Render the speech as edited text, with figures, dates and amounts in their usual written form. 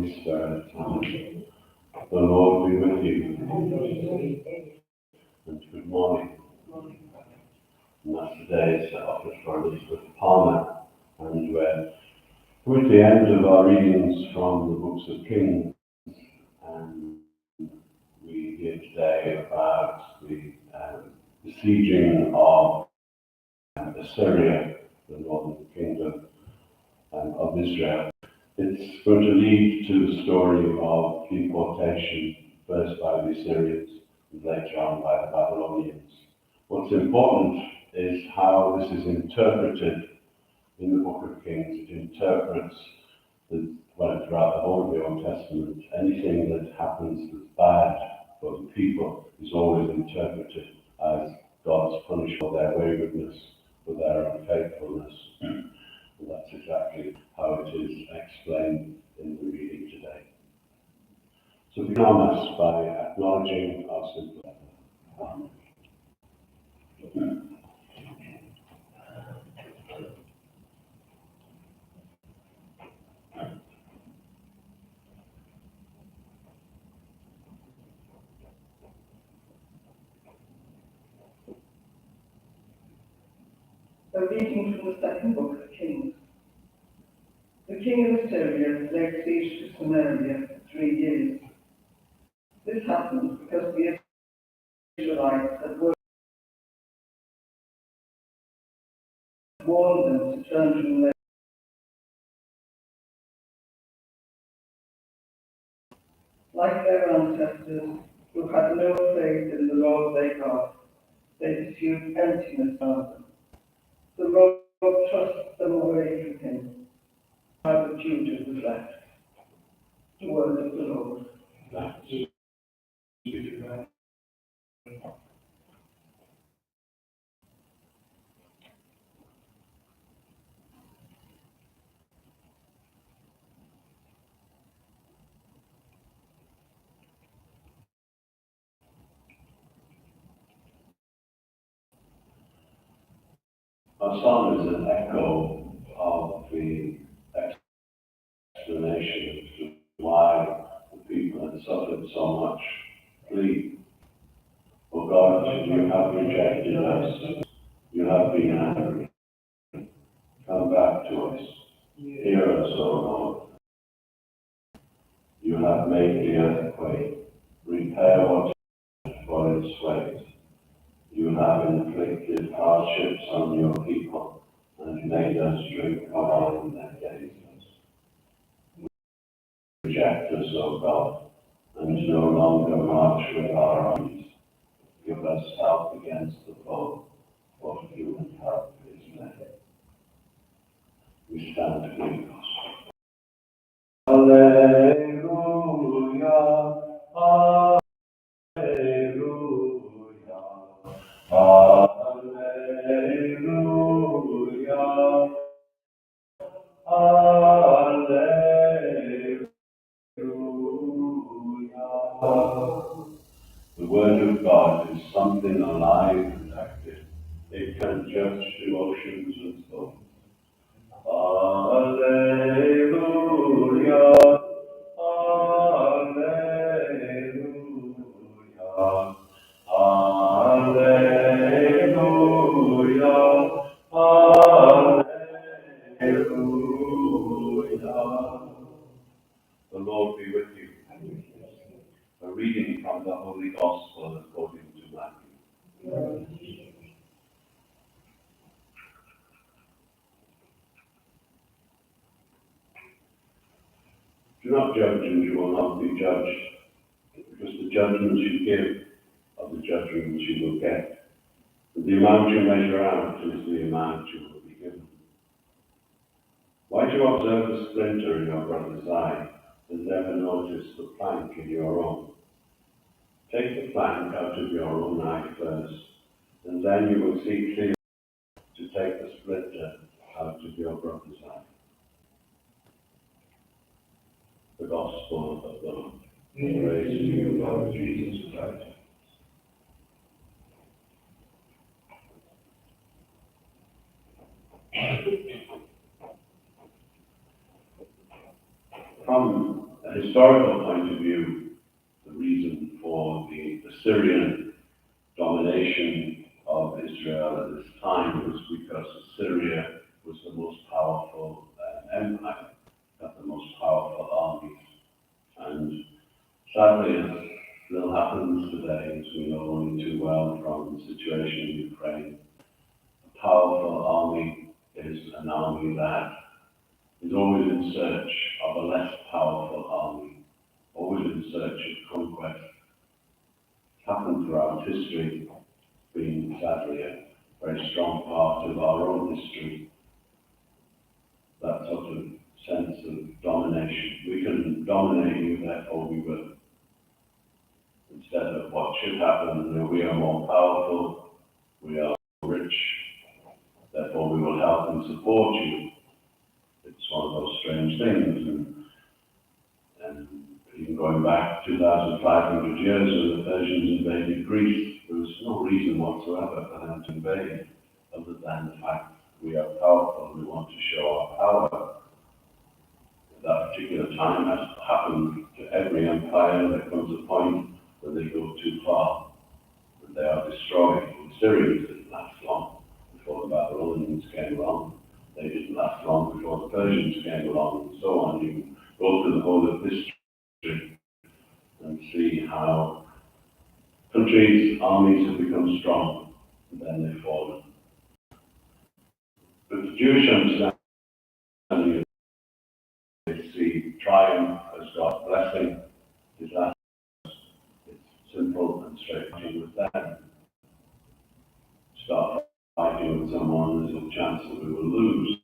Holy Spirit. Amen. The Lord be with you. And good morning. And that's today's office for Elizabeth Palmer. And we're with the end of our readings from the books of Kings. And we hear today about the besieging of Assyria, the northern kingdom of Israel. It's going to lead to the story of deportation, first by the Assyrians and later on by the Babylonians. What's important is how this is interpreted in the book of Kings. It interprets, throughout the whole of the Old Testament, anything that happens that's bad for the people is always interpreted as God's punishment for their waywardness, for their unfaithfulness. And that's exactly how it is explained in the reading today. So begin us by acknowledging our simple Amen. A reading from the second book of Kings. The king of Assyria laid siege to Samaria for 3 years. This happened because the Israelites had warned them to turn from their like their ancestors who had no faith in the Lord their God. They pursued emptiness around them. The Lord thrust them away from him. How the Judah was left. The word of the Lord. Our psalm is an echo of the explanation as to why the people had suffered so much. Please, O God, you have rejected us. You have been angry. Come back to us. Hear us, O Lord. You have made the earth quake. Repair what for its weight. You have inflicted hardships on your people and made us drink of wine that gazes. Reject us, O God, and no longer march with our armies. Give us help against the foe, for human help is made. We stand to read Gospel. Alleluia, Alleluia, Alleluia, Alleluia. The Word of God is something alive and active. It can judge the oceans and thoughts. Alleluia, Alleluia, Alleluia, Alleluia. The Lord be with you. A reading from the Holy Gospel according to Matthew. Do not judge and you will not be judged, because the judgments you give are the judgments you will get. And the amount you measure out is the amount you will be given. Why do you observe the splinter in your brother's eye and never notice the plank in your own? Take the plank out of your own eye first, and then you will see clearly to take the splinter out of your brother's eye. The Gospel of the Lord. Praise to you, Lord Jesus Christ. From a historical point of view, the reason for the Assyrian domination of Israel at this time was because Assyria was the most powerful empire, had the most powerful armies. And sadly, as still happens today, as we know only too well from the situation in Ukraine, a powerful army is an army that is always in search of a less powerful army, always in search of conquest. It's happened throughout history, being sadly a very strong part of our own history, that sort of sense of domination. We can dominate you, therefore we will. Instead of what should happen, we are more powerful, we are rich, therefore we will help and support you. It's one of those strange things. And even going back 2,500 years when the Persians invaded Greece, there was no reason whatsoever for them to invade, other than the fact we are powerful and we want to show our power. At that particular time, as happened to every empire, there comes a point where they go too far, and they are destroyed. The Syrians didn't last long before the Babylonians came along. They didn't last long before the Persians came along, and so on. You can go through the whole of history and see how countries, armies have become strong, and then they've fallen. But the Jewish understanding, they see triumph as God's blessing, disaster. It's simple and straightforward with that. Start fighting with someone, there's a chance that we will lose.